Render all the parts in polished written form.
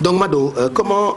Donc Mado, comment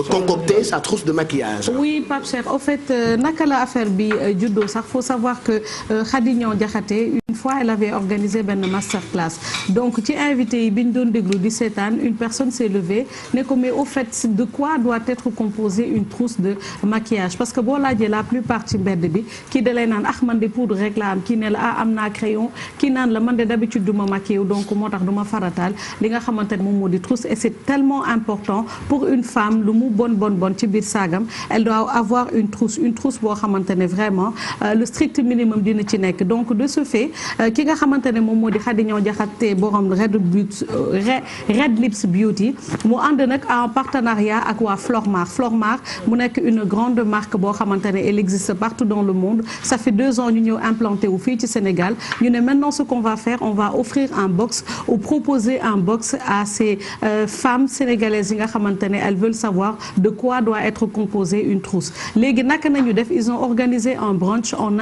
concocter sa trousse de maquillage? Oui, Pape Cheikh, au fait naka la affaire bi juddoo sax faut savoir que Khady Niang Diakhaté une fois elle avait organisé benn masterclass donc ci invité yi bi ñu doon déglu di seetaan une personne s'est levée ne ko mais au fait de quoi doit être composée une trousse de maquillage parce que boo laajee la plupart ci mbedd bi kii da lay naan man de poudre rek la am kii ne la am naa crayon kii naan la man de d'habitude du ma maquillé donc moo tax du ma farataal li nga xamante ne moom moo di trousse et c'est tellement important pour une femme lu mu bon ci biir saagam elle doit avoir une trousse boo xamante ne vraiment le strict minimum dina ci nekk donc de ce fait ki nga xamante ne moom moo di Khady Niang Diakhaté borom Red Lips Beauty mu ànd nag en partenariat ak waa Flormar mu nekk une grande marque boo xamante ne elle existe partout dans le monde ça fait 2 ans ñu ñëw implanté wu fii ci Sénégal ñu ne maintenant ce qu'on va faire on va offrir un box ou proposer un box à ces femmes sénégalaises yi nga xamante ne elles veulent savoir de quoi doit être composée une trousse léegi naka nañu def ils ont organisé un brunch en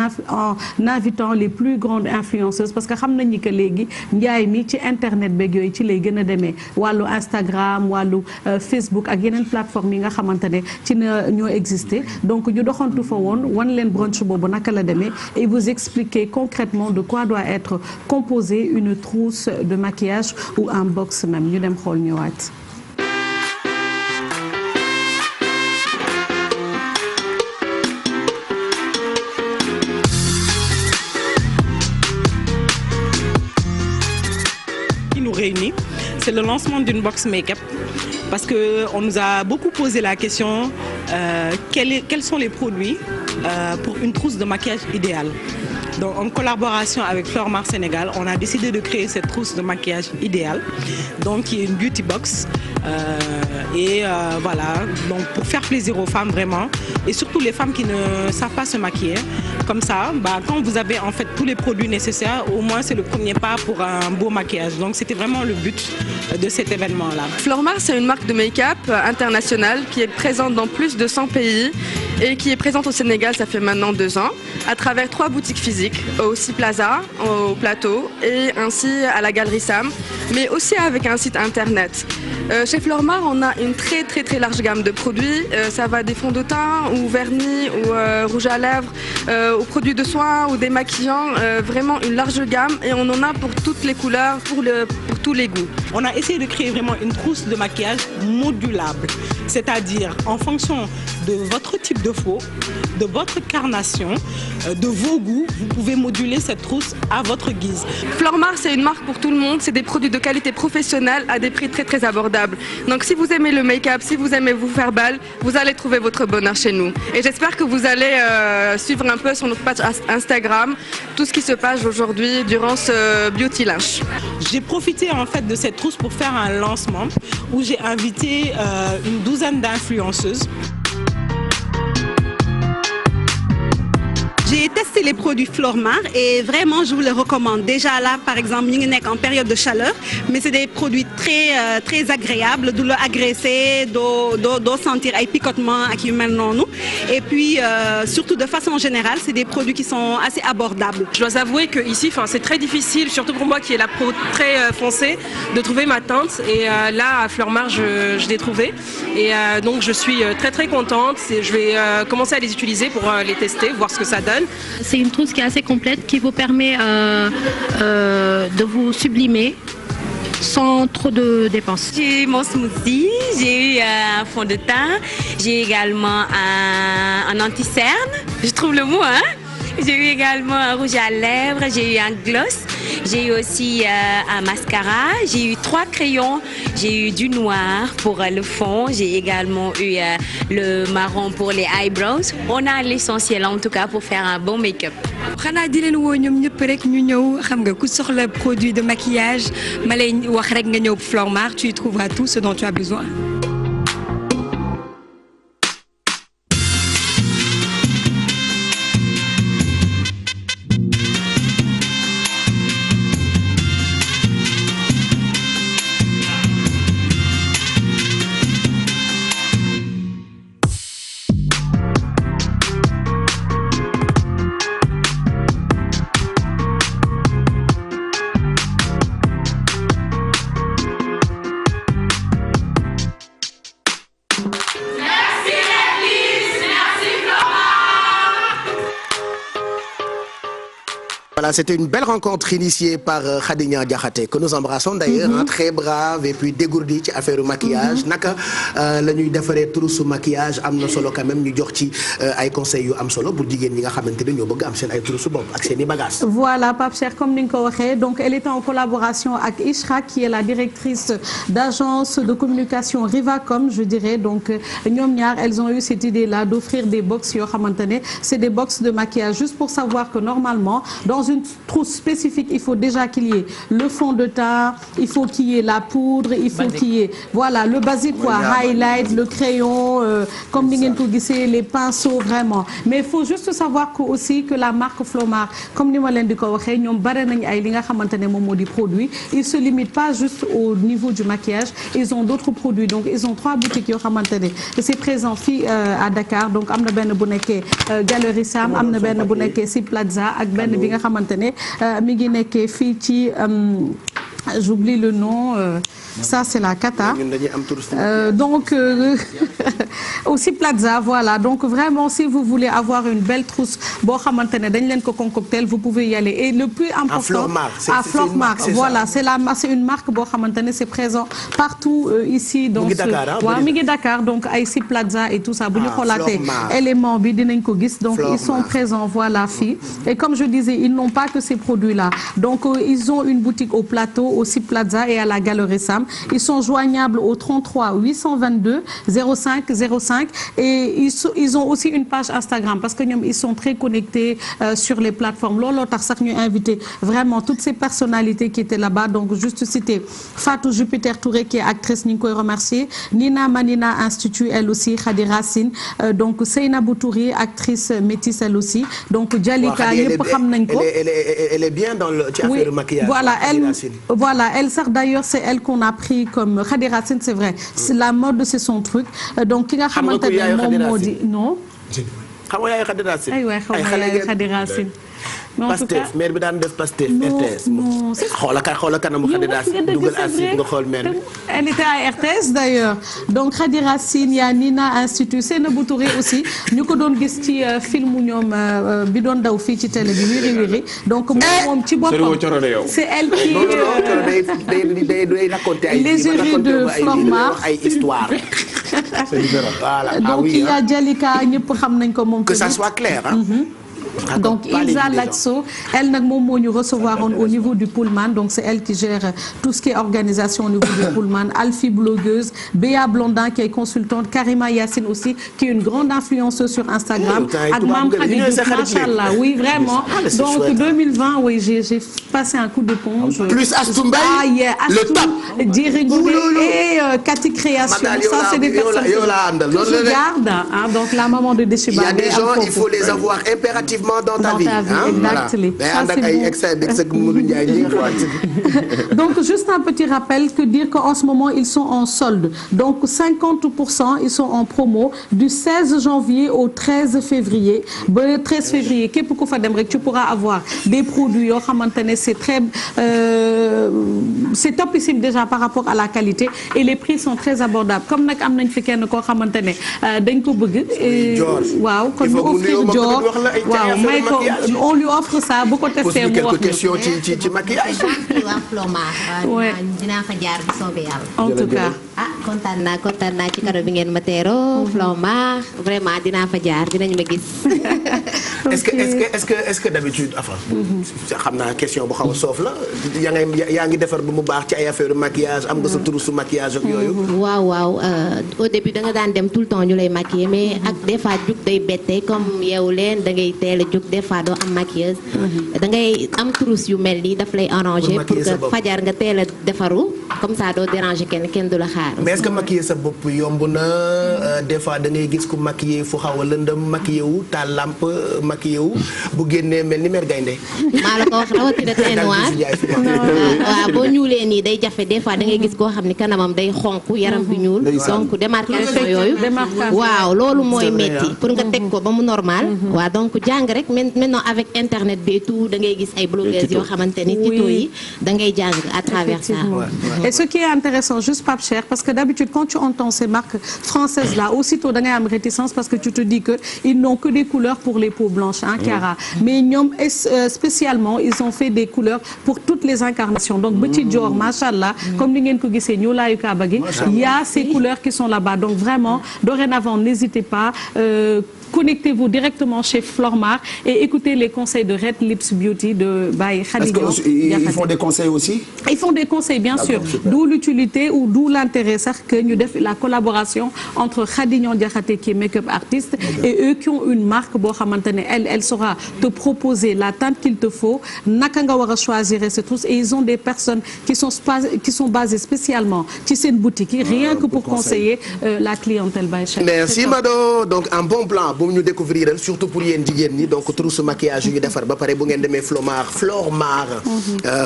invitant les plus grandes influenceuses parce que xam nañu que léegi njaay mi ci internet beeg yooyu ci lay gën a demee wàllu Instagram wàllu Facebook ak yeneen plateforme yi nga xamante ne ci na ñoo existé donc ñu doxantu fa woon wan leen brunch boobu naka la demee et vous expliquer concrètement de quoi doit être composée une trousse de maquillage ou un box même ñu dem xool ñëwaat. Réunis, c'est le lancement d'une box make-up parce que on nous a beaucoup posé la question quels sont les produits pour une trousse de maquillage idéale. Donc en collaboration avec Flormar Sénégal, on a décidé de créer cette trousse de maquillage idéale, donc qui est une beauty box voilà, donc pour faire plaisir aux femmes vraiment et surtout les femmes qui ne savent pas se maquiller. Comme ça, quand vous avez en fait tous les produits nécessaires, au moins c'est le premier pas pour un beau maquillage. Donc c'était vraiment le but de cet événement-là. Flormar, c'est une marque de make-up internationale qui est présente dans plus de 100 pays et qui est présente au Sénégal, ça fait maintenant 2 ans, à travers 3 boutiques physiques, au Sea Plaza, au Plateau et ainsi à la Galerie Sam, mais aussi avec un site internet. Chez Flormar, on a une très large gamme de produits. Ça va des fonds de teint ou vernis ou rouge à lèvres, aux produits de soins ou des maquillants. Vraiment une large gamme et on en a pour toutes les couleurs, pour tous les goûts. On a essayé de créer vraiment une trousse de maquillage modulable, c'est-à-dire en fonction de votre type de peau, de votre carnation, de vos goûts, vous pouvez moduler cette trousse à votre guise. Flormar, c'est une marque pour tout le monde, c'est des produits de qualité professionnelle à des prix très abordables. Donc si vous aimez le make-up, si vous aimez vous faire belle, vous allez trouver votre bonheur chez nous. Et j'espère que vous allez suivre un peu sur notre page Instagram tout ce qui se passe aujourd'hui durant ce Beauty Lunch. J'ai profité en fait de cette trousse pour faire un lancement où j'ai invité une douzaine d'influenceuses. J'ai testé les produits Flormar et vraiment je vous les recommande. Déjà là par exemple ñu ngi nekk en période de chaleur mais c'est des produits très agréables du la agresser doo sentir ay picotements ak yu mel noonu et puis surtout de façon générale c'est des produits qui sont assez abordables. Je dois avouer que ici c'est très difficile surtout pour moi qui ai la peau très foncée de trouver ma teinte et là à Flormar je l'ai trouvé et donc je suis très contente. Je vais commencer à les utiliser pour les tester, voir ce que ça donne. C'est une trousse qui est assez complète qui vous permet de vous sublimer sans trop de dépenses. J'ai mon smoothie, j'ai eu un fond de teint, j'ai également un anti-cerne, je trouve le mot, hein. J'ai eu également un rouge à lèvres, j'ai eu un gloss, j'ai eu aussi un mascara, j'ai eu 3 crayons, j'ai eu du noir pour le fond, j'ai également eu le marron pour les eyebrows. On a l'essentiel en tout cas pour faire un bon make-up. xanaa di leen woo ñoom ñëpp rek ñu ñëw xam nga ku soxla produit de maquillage ma lay wax rek nga ñëw Flormar, tu y trouveras tout ce dont tu as besoin. Voilà, c'était une belle rencontre initiée par Khadija Diakhaté que nous embrassons d'ailleurs, très brave et puis dégourdi ci affaire maquillage. Naka la ñuy defaree trousse maquillage am na solo quand même ñu jox ci ay conseils yu am solo pour jigéen ñi nga xamante ne ñoo bëgg am seen ay trousse bopp ak seen i bagages. Voilà, Pape Cheikh, comme ni nga ko waxee, donc elle était en collaboration avec Ishra qui est la directrice d'agence de communication Rivacom, je dirais. Donc ñoom ñaar elles ont eu cette idée là d'offrir des box yoo xamante ne c'est des box de maquillage, juste pour savoir que normalement dans une trousse spécifique il faut déjà qu'il y ait le fond de teint, il faut qu'il y ait la poudre, il faut qu'il y ait voilà le basique quoi, highlight, le crayon, comme ni ngeen ko gisee, les pinceaux vraiment. Mais il faut juste savoir que aussi que la marque Flomar, comme ni ma leen di ko waxee, ñoom bare nañ ay li nga xamante ne moom moo di produit. Ils se limitent pas juste au niveau du maquillage, ils ont d'autres produits. Donc ils ont 3 boutiques yoo xamante ne c'est présent fii à Dakar. Donc am na benn bu nekkee Galerie Sam, am na benn bu nekkee si Plaza ak benn bi nga xamante ne mi ngi nekkee fii ci j'oublie le nom, ça c'est la Cata. Donc aussi Plaza, voilà. Donc vraiment si vous voulez avoir une belle trousse boo xamante ne dañ leen ko concocter, vous pouvez y aller. Et le plus important à Flormar, voilà, c'est une marque boo xamante ne c'est présent partout ici dans ce mi ngi Dakar, donc ay si Plaza et tout ça bu ñu xoolaatee élément bi dinañ ko gis. Donc ils sont présents, voilà fii. Et comme je disais, ils n'ont pas que ces produits là. Donc ils ont une boutique au Plateau, aussi Plaza et à la Galerie Sam. Ils sont joignables au 33 822 05 05 et ils ont aussi une page Instagram parce que ñoom ils sont très connectés sur les plateformes. Looloo tax sax ñu invité vraiment toutes ces personnalités qui étaient là-bas. Donc juste citer Fatou Jupiter Touré qui est actrice, ñu ngi koy remercier. Nina Manina Institut, elle aussi. Khady Racine, donc Seynabou Touré, actrice métisse elle aussi. Donc Jalika ñëpp xam nañ ko. Elle est bien dans le ci affaire maquillage. Voilà, elle sax d'ailleurs c'est elle qu'on a pris comme Khady Racine, c'est vrai. C'est la mode, c'est son truc. Donc ki nga xamante ne moom moo di non. Xam nga yaay Khady Racine. Aywa xam nga yaay Khady Racine. Pastef maire bi daan def Pastef RTS. Xoolal kanamu Khady Racine dugal assis nga xool maire bi. Elle était à RTS d'ailleurs. Donc Khady Racine, ya Nina Institut, Seynabou Touré aussi ñu ko doon gis ci film ñoom bi doon daw fii ci télé bi Wiri Wiri. Donc moom ci boppam c'est elle qui day raconter ay l'égérie de Flormar ay histoire. Donc il y a Jalika ñëpp xam nañ ko moom. Que ça soit clair hein. Donc Ilsa Laxo, elle nag moom moo ñu recevoir au niveau du Pullman, donc c'est elle qui gère tout ce qui est organisation au niveau du Pullman. Alfie blogueuse, Béa Blondin qui est consultante, Karima Yassine aussi qui est une grande influenceuse sur Instagram. Ak Mam Khady Diouf, machallah, oui vraiment. Donc 2020, oui j'ai passé un coup de ponge. Plus Astou Mbaye, le top. Dirigoulé et Cathy Création. Ça c'est des personnes que je garde. Donc la maman de Deshiba. Il y a des gens, il faut les avoir impérativement dans ta vie. Donc juste un petit rappel que dire qu'en ce moment ils sont en solde. Donc 50% ils sont en promo du 16 janvier au 13 février. Ba 13 février képp ku fa dem rek tu pourras avoir des produits yoo xamante ne c'est très c'est topissime déjà par rapport à la qualité et les prix sont très abordables. Comme nag am nañ fi kenn koo xamante ne dañ ko bëgg. Waaw kon ñu offrir Dior. Waaw may ko on lui offre ça bu ko testé mu wax quelques questions ci maquillage. dinaa fa jaar bu soobee yàlla. En tout cas kontaan naa ci kado bi ngeen ma teeroo Flormar vraiment dinaa fa jaar dinañ ma gis. est-ce que d'habitude enfin xam naa question bu xaw a soof la yaa ngi defar ba mu baax ci ay affaire maquillage am nga sa trousse maquillage ak yooyu. waaw au début da nga daan dem tout le temps ñu lay maquiller mais ak des fois jug day bette comme yeewu leen da ngay teel a jug des fois doo am maquilleuse. da ngay am trousse yu mel nii daf lay arranger pour que fajar nga teel a defaru comme ça doo déranger kenn du la xaar. mais est-ce que maquiller sa bopp yomb na des fois da ngay gis ku maquiller fu xaw a lëndëm maquiller wu taal lampe maquiller wu bu génnee mel ni mère gaynde. maa la ko wax rawatina teint noir waaw boo ñuulee nii day jafe des fois da ngay gis koo xam ni kanamam day xonk yaram bi ñuul. donc démarcation yooyu. waaw loolu mooy metti pour nga teg ko ba mu normal. waaw donc jàng rek maintenant avec internet bi et tout da ngay gis ay blogueuses yoo xamante ni tuto yi da ngay jàng à travers ça. Et ce qui est intéressant juste Pape Cheikh parce que d'habitude quand tu entends ces marques françaises là aussitôt da ngay am réticence parce que tu te dis que ils n'ont que des couleurs pour les peaux blanches Chiara mais ñoom spécialement ils ont fait des couleurs pour toutes les incarnations donc Petit Dior machallah comme ni ngeen ko gisee ñu laayu Kaaba gi il y a ces couleurs qui sont là-bas donc vraiment dorénavant n'hésitez pas connectez-vous directement chez Flormar et écoutez les conseils de Red Lips Beauty de Baye Khady Dior. Ils font des conseils aussi? Ils font des conseils bien sûr. D'où l'utilité ou d'où l'intérêt sax que ñu def la collaboration entre Khady Diakhaté qui est make-up artiste et eux qui ont une marque boo xamante ne elle saura te proposer la teinte qu'il te faut naka nga war a choisir ces trousses et ils ont des personnes qui sont basées spécialement ci seen boutique yi rien que pour conseiller la clientèle Baye Cheikh. Merci Mado donc un bon plan. bu ñu découvrir surtout pour yéen jigéen ñi donc trousse maquillage yu ñu defar ba pare bu ngeen demee Flormar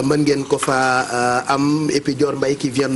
mën ngeen ko fa am et puis Dior Mbaye qui vient